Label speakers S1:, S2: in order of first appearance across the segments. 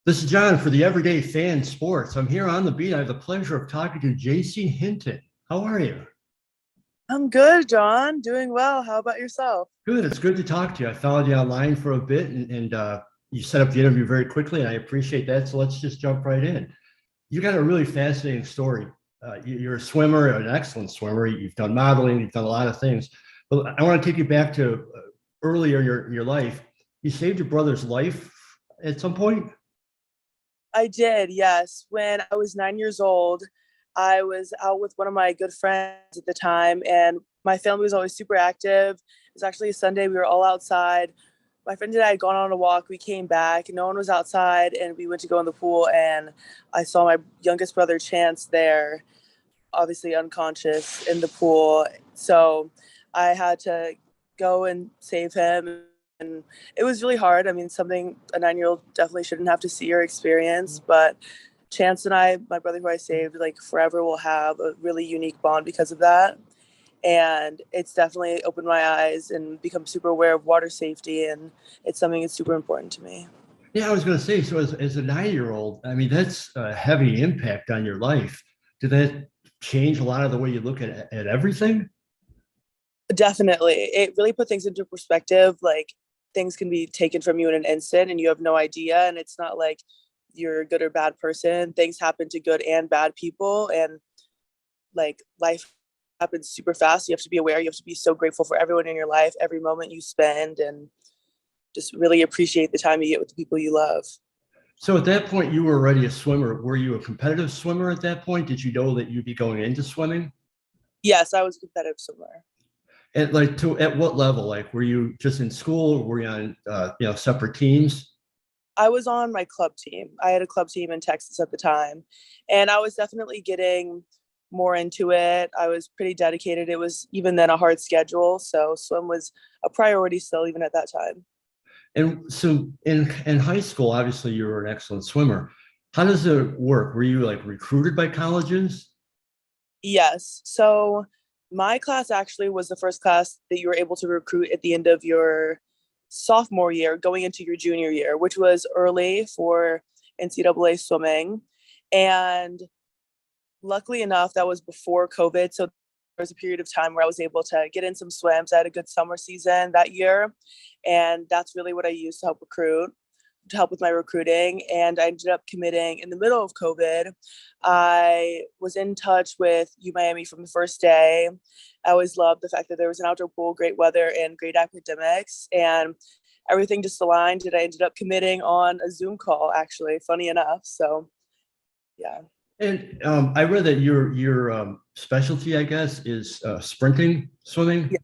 S1: This is John for the Everyday Fan Sports. I'm here on the beat. I have the pleasure of talking to Jacey Hinton. How are you?
S2: I'm good, John. Doing well. How about yourself?
S1: Good. It's good to talk to you. I followed you online for a bit and you set up the interview very quickly, and I appreciate that. So let's just jump right in. You got a really fascinating story. You're a swimmer, an excellent swimmer. You've done modeling, you've done a lot of things. But I want to take you back to earlier in your life. You saved your brother's life at some point.
S2: I did, yes. When I was 9 years old, I was out with one of my good friends at the time, and my family was always super active. It was actually a Sunday. We were all outside. My friend and I had gone on a walk. We came back. No one was outside, and we went to go in the pool, and I saw my youngest brother, Chance, there, obviously unconscious in the pool. So I had to go and save him. And it was really hard. I mean, something a 9-year-old definitely shouldn't have to see or experience. But Chance and I, my brother who I saved, like forever will have a really unique bond because of that. And it's definitely opened my eyes and become super aware of water safety. And it's something that's super important to me.
S1: Yeah, I was going to say, so as a 9-year-old, I mean, that's a heavy impact on your life. Did that change a lot of the way you look at everything?
S2: Definitely. It really put things into perspective. Like things can be taken from you in an instant and you have no idea. And it's not like you're a good or bad person. Things happen to good and bad people. And like life happens super fast. You have to be aware. You have to be so grateful for everyone in your life, every moment you spend, and just really appreciate the time you get with the people you love.
S1: So at that point, you were already a swimmer. Were you a competitive swimmer at that point? Did you know that you'd be going into swimming?
S2: Yes, I was a competitive swimmer.
S1: And like to at what level? Like were you just in school or were you on separate teams?
S2: I was on my club team. I had a club team in Texas at the time, and I was definitely getting more into it. I was pretty dedicated. It was even then a hard schedule, so swim was a priority still, even at that time.
S1: And so in high school, obviously you were an excellent swimmer. How does it work? Were you like recruited by colleges?
S2: Yes. So my class actually was the first class that you were able to recruit at the end of your sophomore year, going into your junior year, which was early for NCAA swimming. And luckily enough, that was before COVID. So there was a period of time where I was able to get in some swims. I had a good summer season that year. And that's really what I used to help recruit, to help with my recruiting. And I ended up committing in the middle of COVID. I was in touch with U Miami from the first day. I always loved the fact that there was an outdoor pool, great weather, and great academics. And everything just aligned. And I ended up committing on a Zoom call, actually, funny enough. So, yeah.
S1: And I read that your specialty, I guess, is sprinting, swimming.
S2: Yeah.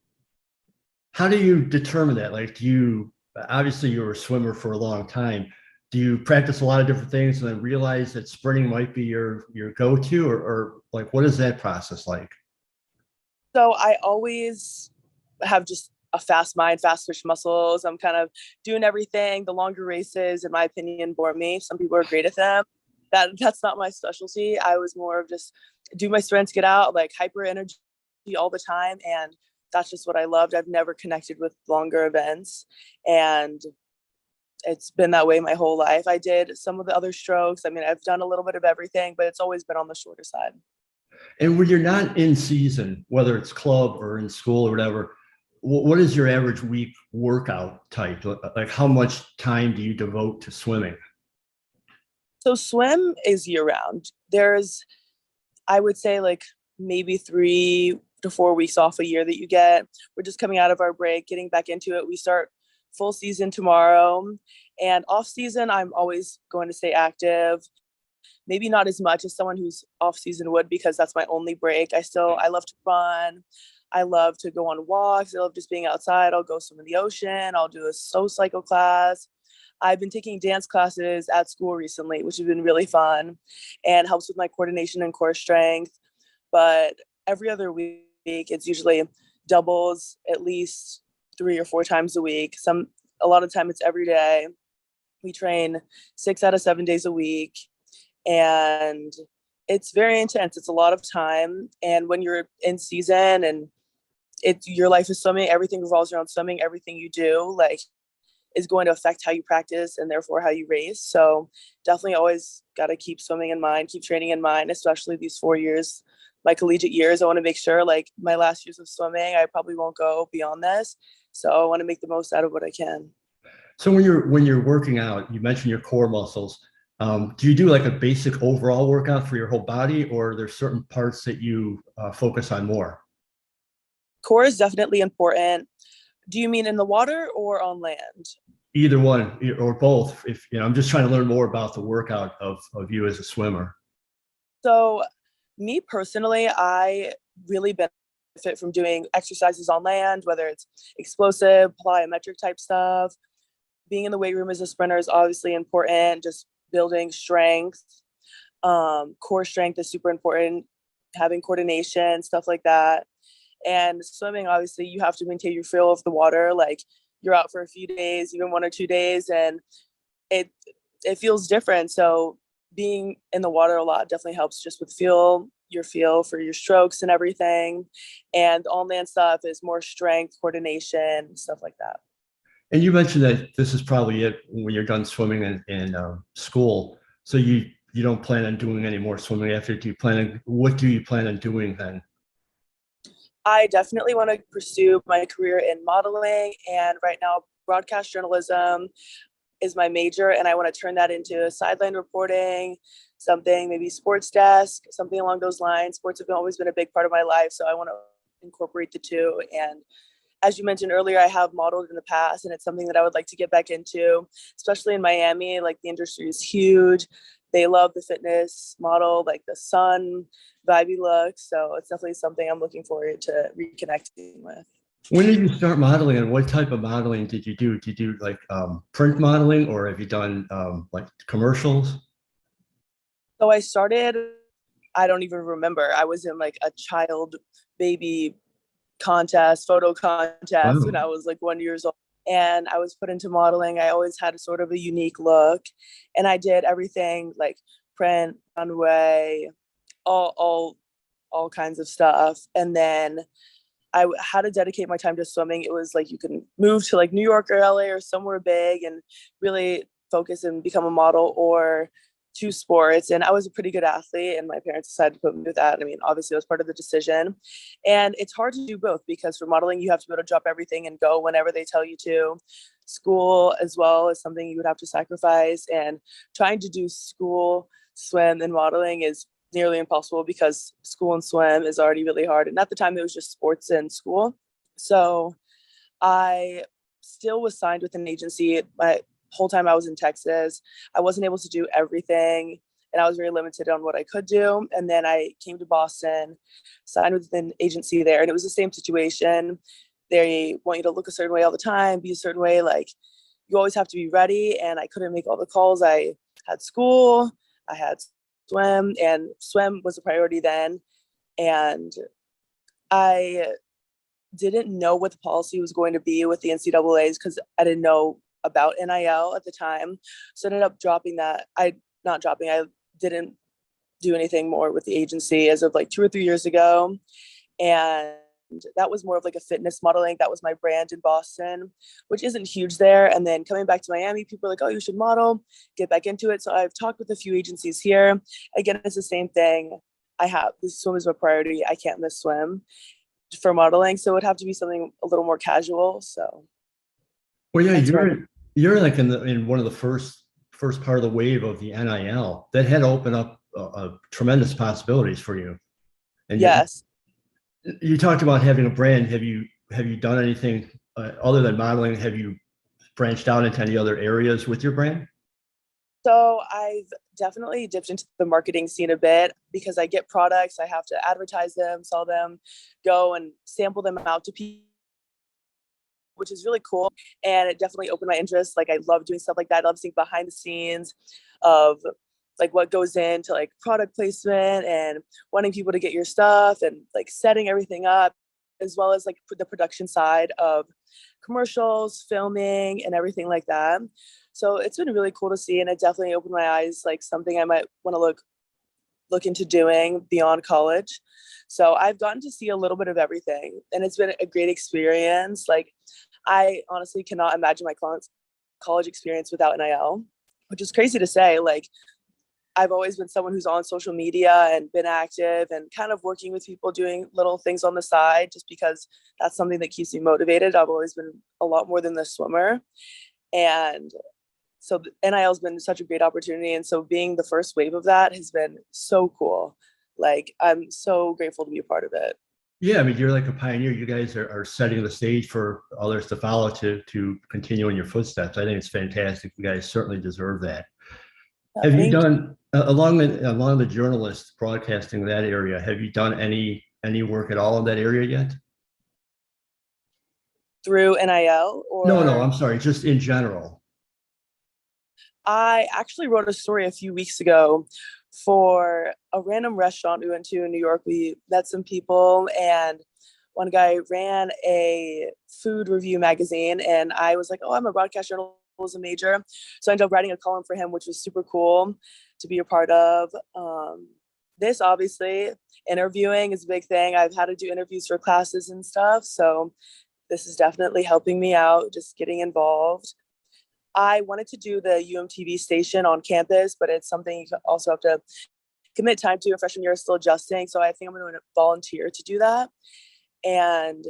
S1: How do you determine that? Like, do you obviously you were a swimmer for a long time? Do you practice a lot of different things and then realize that sprinting might be your go-to, or like what is that process like?
S2: So I always have just a fast mind, fast twitch muscles. I'm kind of doing everything. The longer races, in my opinion, bore me. Some people are great at them. That's not my specialty. I was more of just do my sprints, get out, like hyper energy all the time. And that's just what I loved. I've never connected with longer events. And it's been that way my whole life. I did some of the other strokes. I mean, I've done a little bit of everything, but it's always been on the shorter side.
S1: And when you're not in season, whether it's club or in school or whatever, what is your average week workout type? Like how much time do you devote to swimming?
S2: So swim is year round. There's, I would say, like maybe 3 to 4 weeks off a year that you get. We're just coming out of our break, getting back into it. We start full season tomorrow. And off season, I'm always going to stay active. Maybe not as much as someone who's off season would, because that's my only break. I love to run. I love to go on walks. I love just being outside. I'll go swim in the ocean. I'll do a soul cycle class. I've been taking dance classes at school recently, which have been really fun and helps with my coordination and core strength. But every other week, it's usually doubles at least 3 or 4 times a week. A lot of time it's every day. We train 6 out of 7 days a week, and it's very intense. It's a lot of time, and when you're in season and your life is swimming, everything revolves around swimming. Everything you do, like is going to affect how you practice and therefore how you race. So definitely always got to keep swimming in mind, keep training in mind, especially these 4 years, my collegiate years. I want to make sure like my last years of swimming, I probably won't go beyond this. So I want to make the most out of what I can.
S1: So when you're working out, you mentioned your core muscles. Do you do like a basic overall workout for your whole body, or are there certain parts that you focus on more?
S2: Core is definitely important. Do you mean in the water or on land?
S1: Either one or both. If you know, I'm just trying to learn more about the workout of you as a swimmer.
S2: So me personally, I really benefit from doing exercises on land, whether it's explosive, plyometric type stuff. Being in the weight room as a sprinter is obviously important, just building strength. Core strength is super important, having coordination, stuff like that. And swimming, obviously, you have to maintain your feel of the water. Like you're out for a few days, even 1 or 2 days, and it it feels different. So being in the water a lot definitely helps just with your feel for your strokes and everything. And on land stuff is more strength, coordination, stuff like that.
S1: And you mentioned that this is probably it when you're done swimming in school. So you don't plan on doing any more swimming after. What do you plan on doing then?
S2: I definitely want to pursue my career in modeling, and right now broadcast journalism is my major, and I want to turn that into sideline reporting, something maybe sports desk, something along those lines. Sports have always been a big part of my life, so I want to incorporate the two. And as you mentioned earlier, I have modeled in the past, and it's something that I would like to get back into, especially in Miami. Like the industry is huge. They love the fitness model, like the sun, vibey look. So it's definitely something I'm looking forward to reconnecting with.
S1: When did you start modeling, and what type of modeling did you do? Did you do like print modeling, or have you done like commercials?
S2: So I started, I don't even remember. I was in like a child baby contest, photo contest when
S1: Wow.
S2: I was like 1 years old. And I was put into modeling. I always had a sort of a unique look. And I did everything like print, runway, all all all kinds of stuff. And then I had to dedicate my time to swimming. It was like you can move to like New York or LA or somewhere big and really focus and become a model, or to sports. And I was a pretty good athlete, and my parents decided to put me with that. I mean, obviously, it was part of the decision. And it's hard to do both because for modeling, you have to be able to drop everything and go whenever they tell you to. School, as well, is something you would have to sacrifice. And trying to do school, swim, and modeling is nearly impossible because school and swim is already really hard. And at the time, it was just sports and school. So I still was signed with an agency. My whole time I was in Texas, I wasn't able to do everything, and I was very limited on what I could do. And then I came to Boston, signed with an agency there, and it was the same situation. They want you to look a certain way all the time, be a certain way. Like you always have to be ready. And I couldn't make all the calls. I had school, I had swim, and swim was a priority then. And I didn't know what the policy was going to be with the NCAA's because I didn't know about NIL at the time. So I ended up dropping that. I didn't do anything more with the agency as of like 2 or 3 years ago. And that was more of like a fitness modeling. That was my brand in Boston, which isn't huge there. And then coming back to Miami, people are like, oh, you should model, get back into it. So I've talked with a few agencies here. Again, it's the same thing. I have this swim is a priority. I can't miss swim for modeling. So it would have to be something a little more casual. So
S1: Well, yeah,
S2: that's right.
S1: you're like in one of the first part of the wave of the NIL that had opened up tremendous possibilities for you. And
S2: Yes.
S1: you talked about having a brand. Have you done anything other than modeling? Have you branched out into any other areas with your brand?
S2: So I've definitely dipped into the marketing scene a bit because I get products, I have to advertise them, sell them, go and sample them out to people, which is really cool. And it definitely opened my interest. Like I love doing stuff like that. I love seeing behind the scenes of like what goes into like product placement and wanting people to get your stuff and like setting everything up, as well as like the production side of commercials, filming, and everything like that. So it's been really cool to see, and it definitely opened my eyes, like something I might want to look into doing beyond college. So I've gotten to see a little bit of everything, and it's been a great experience. Like I honestly cannot imagine my college experience without NIL, which is crazy to say. Like, I've always been someone who's on social media and been active and kind of working with people doing little things on the side just because that's something that keeps me motivated. I've always been a lot more than the swimmer. And so NIL has been such a great opportunity. And so being the first wave of that has been so cool. Like, I'm so grateful to be a part of it.
S1: Yeah, I mean, you're like a pioneer. You guys are setting the stage for others to follow to continue in your footsteps. I think it's fantastic. You guys certainly deserve that. Have you done along the journalist broadcasting that area? Have you done any work at all in that area yet?
S2: Through NIL
S1: No,
S2: or
S1: I'm sorry, just in general.
S2: I actually wrote a story a few weeks ago for a random restaurant we went to in New York. We met some people, and one guy ran a food review magazine, and I was like, oh, I'm a broadcast journalism major. So I ended up writing a column for him, which was super cool to be a part of. This obviously, interviewing is a big thing. I've had to do interviews for classes and stuff. So this is definitely helping me out, just getting involved. I wanted to do the UMTV station on campus, but it's something you also have to commit time to. A freshman year is still adjusting. So I think I'm going to volunteer to do that. And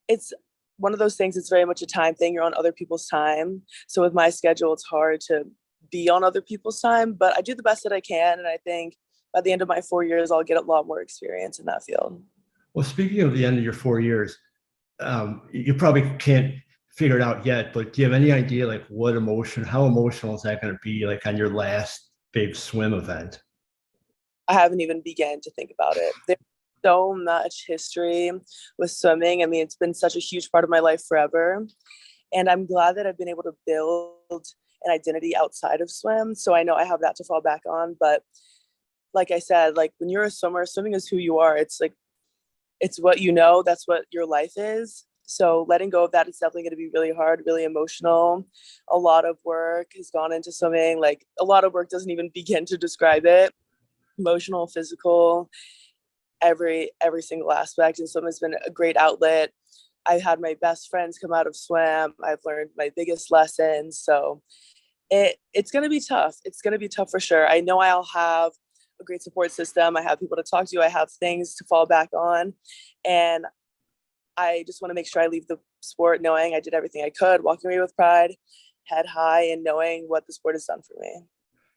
S2: it's one of those things, it's very much a time thing. You're on other people's time. So with my schedule, it's hard to be on other people's time, but I do the best that I can. And I think by the end of my 4 years, I'll get a lot more experience in that field.
S1: Well, speaking of the end of your 4 years, you probably can't figure it out yet, but do you have any idea like how emotional is that going to be like on your last big swim event?
S2: I haven't even begun to think about it. There's so much history with swimming. I mean, it's been such a huge part of my life forever. And I'm glad that I've been able to build an identity outside of swim. So I know I have that to fall back on. But like I said, like when you're a swimmer, swimming is who you are. It's like, it's what you know, that's what your life is. So letting go of that is definitely going to be really hard, really emotional. A lot of work has gone into swimming. Like a lot of work doesn't even begin to describe it. Emotional, physical, every single aspect. And swim has been a great outlet. I've had my best friends come out of swim. I've learned my biggest lessons. So it's going to be tough. It's going to be tough for sure. I know I'll have a great support system. I have people to talk to. I have things to fall back on. And I just want to make sure I leave the sport knowing I did everything I could, walking away with pride, head high, and knowing what the sport has done for me.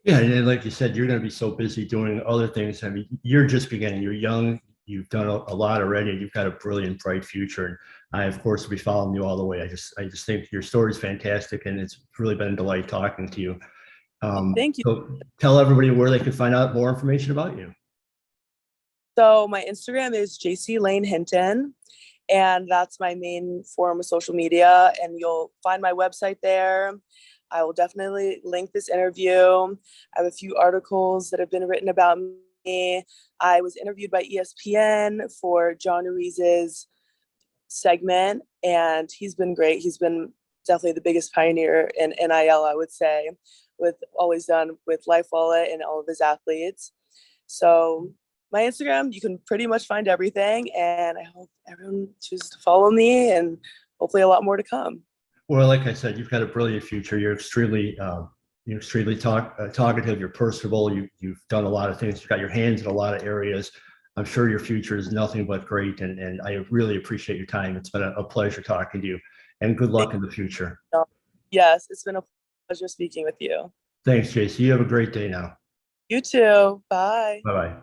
S1: Yeah, and like you said, you're going to be so busy doing other things. I mean, you're just beginning. You're young. You've done a lot already. You've got a brilliant, bright future. And I, of course, will be following you all the way. I just think your story is fantastic, and it's really been a delight talking to you.
S2: Thank you.
S1: So tell everybody where they can find out more information about you.
S2: So my Instagram is Jacey Hinton, and that's my main form of social media. And you'll find my website there. I will definitely link this interview. I have a few articles that have been written about me. I was interviewed by ESPN for John Ruiz's segment, and he's been great. He's been definitely the biggest pioneer in NIL, I would say, with all he's done with Life Wallet and all of his athletes. So my Instagram, you can pretty much find everything, and I hope everyone chooses to follow me, and hopefully a lot more to come.
S1: Well, like I said, you've got a brilliant future. You're extremely talkative. You're personable. You've done a lot of things. You've got your hands in a lot of areas. I'm sure your future is nothing but great, and I really appreciate your time. It's been a pleasure talking to you, and good luck in the future.
S2: Yes, it's been a pleasure speaking with you.
S1: Thanks, Jacey. You have a great day now.
S2: You too. Bye.
S1: Bye-bye.